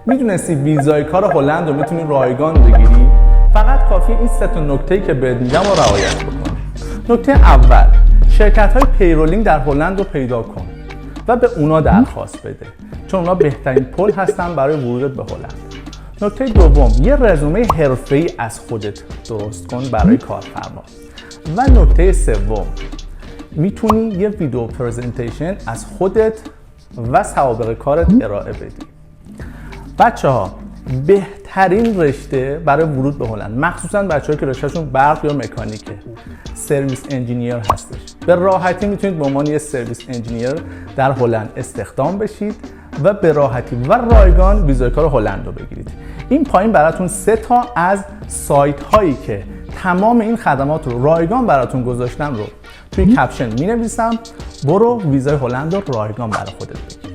میدونستی ویزای کار هلند رو میتونی رایگان بگیری؟ فقط کافی این 3 نکته‌ای که بهت میگم رو رعایت بکنی. نکته اول، شرکت‌های پیرولینگ در هلند رو پیدا کن و به اونا درخواست بده، چون اونا بهترین پل هستن برای ورود به هلند. نکته دوم، یه رزومه حرفه‌ای از خودت درست کن برای کارفرما. و نکته سوم، میتونی یه ویدیو پرزنتیشن از خودت و سوابق کارت ارائه بدی. بچه‌ها، بهترین رشته برای ورود به هلند، مخصوصا بچه‌هایی که رشتهشون برق یا مکانیکه، سرویس انجینیر هستش. به راحتی میتونید به عنوان یه سرویس انجینیر در هلند استخدام بشید و به راحتی و رایگان ویزای کار هلند رو بگیرید. این پایین براتون 3 تا از سایت هایی که تمام این خدمات رو رایگان براتون گذاشتم رو توی کپشن مینویسم. برو ویزای هلند رو رایگان برای خودت بگیر.